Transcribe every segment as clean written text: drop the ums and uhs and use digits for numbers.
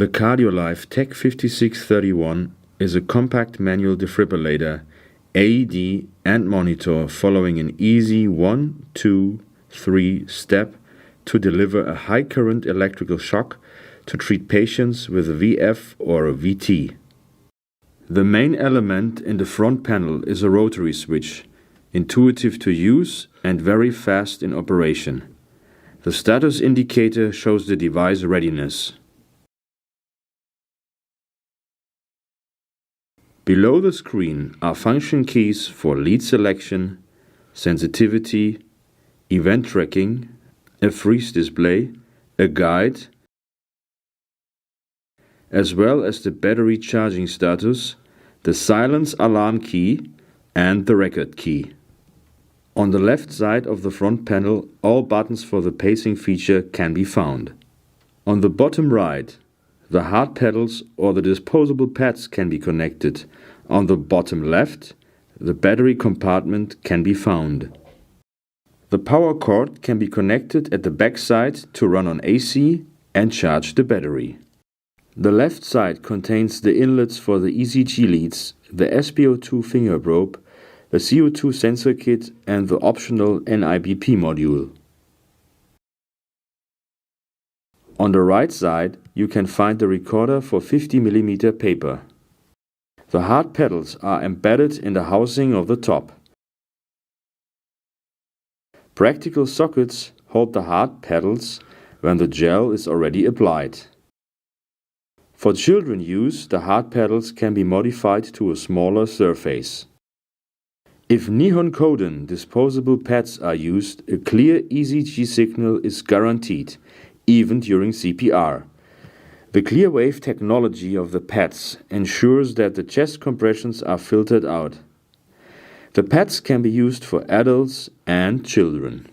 The CardioLife TEC 5631 is a compact manual defibrillator, AED and monitor following an easy 1, 2, 3 step to deliver a high current electrical shock to treat patients with a VF or a VT. The main element in the front panel is a rotary switch, intuitive to use and very fast in operation. The status indicator shows the device readiness. Below the screen are function keys for lead selection, sensitivity, event tracking, a freeze display, a guide, as well as the battery charging status, the silence alarm key and the record key. On the left side of the front panel, all buttons for the pacing feature can be found. On the bottom right, the hard pedals or the disposable pads can be connected. On the bottom left, the battery compartment can be found. The power cord can be connected at the back side to run on AC and charge the battery. The left side contains the inlets for the ECG leads, the SpO2 finger probe, the CO2 sensor kit and the optional NIBP module. On the right side, you can find the recorder for 50mm paper. The hard pedals are embedded in the housing of the top. Practical sockets hold the hard pedals when the gel is already applied. For children use, the hard pedals can be modified to a smaller surface. If nihon koden disposable pads are used, a clear ECG signal is guaranteed, even during CPR. The clear wave technology of the pads ensures that the chest compressions are filtered out. The pads can be used for adults and children.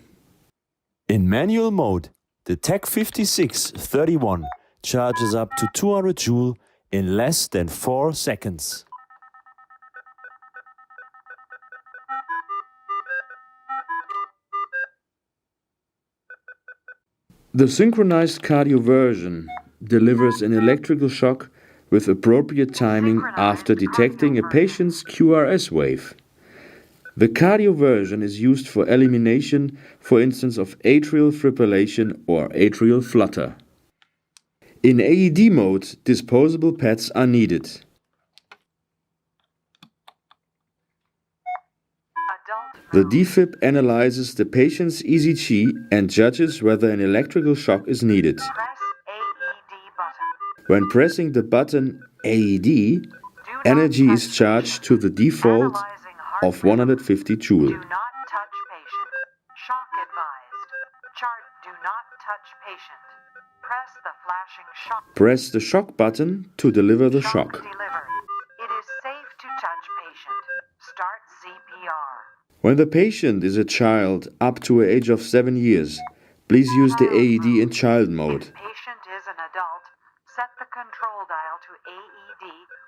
In manual mode, the TEC 5631 charges up to 200 Joule in less than 4 seconds. The synchronized cardio version delivers an electrical shock with appropriate timing after detecting a patient's QRS wave. The cardio version is used for elimination, for instance, of atrial fibrillation or atrial flutter. In AED mode, disposable pads are needed. The defib analyzes the patient's ECG and judges whether an electrical shock is needed. When pressing the button AED, energy is charged to the default of 150 Joule. Do not touch patient. Shock advised. Chart do not touch patient. Press the flashing shock. Press the shock button to deliver the shock. Delivered. It is safe to touch patient. Start CPR. When the patient is a child up to an age of 7 years, please use the AED in child mode. If patient is an adult, set the control dial to AED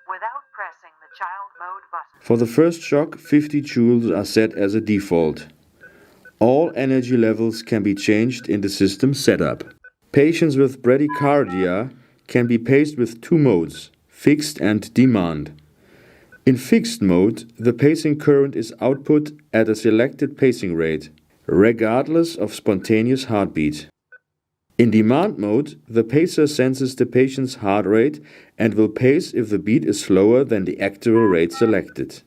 without pressing the child mode button. For the first shock, 50 joules are set as a default. All energy levels can be changed in the system setup. Patients with bradycardia can be paced with 2 modes, fixed and demand. In fixed mode, the pacing current is output at a selected pacing rate, regardless of spontaneous heartbeat. In demand mode, the pacer senses the patient's heart rate and will pace if the beat is slower than the actual rate selected.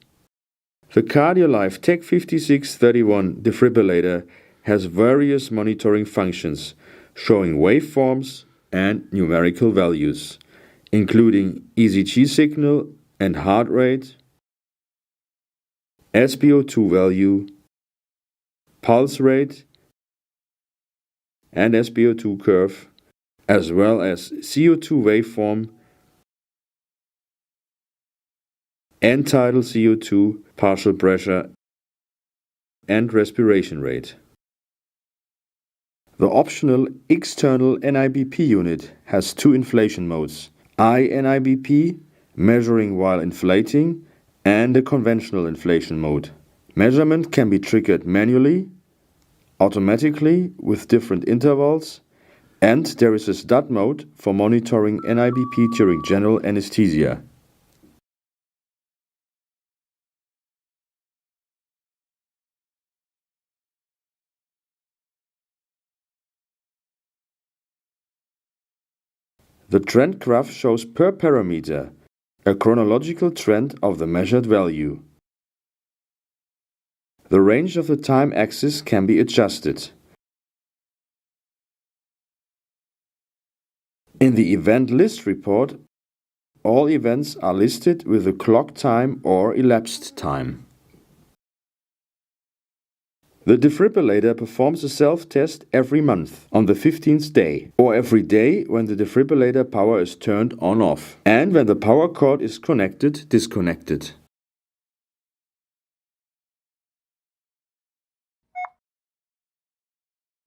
The CardioLife TEC 5631 defibrillator has various monitoring functions, showing waveforms and numerical values, including ECG signal and heart rate, SpO2 value, pulse rate, and SpO2 curve, as well as CO2 waveform, end-tidal CO2, partial pressure, and respiration rate. The optional external NIBP unit has 2 inflation modes, iNIBP, measuring while inflating, and a conventional inflation mode. Measurement can be triggered manually, automatically with different intervals, And there is a stud mode for monitoring NIBP during general anesthesia. The trend graph shows per parameter a chronological trend of the measured value. The range of the time axis can be adjusted. In the event list report, all events are listed with the clock time or elapsed time. The defibrillator performs a self-test every month on the 15th day, or every day when the defibrillator power is turned on/off, and when the power cord is connected/disconnected.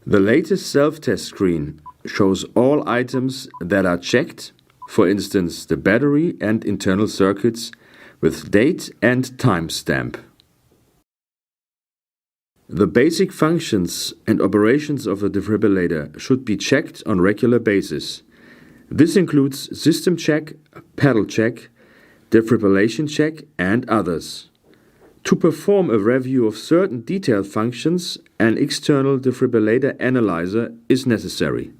The latest self-test screen shows all items that are checked, for instance the battery and internal circuits, with date and timestamp. The basic functions and operations of the defibrillator should be checked on regular basis. This includes system check, pedal check, defibrillation check, and others. To perform a review of certain detailed functions, an external defibrillator analyzer is necessary.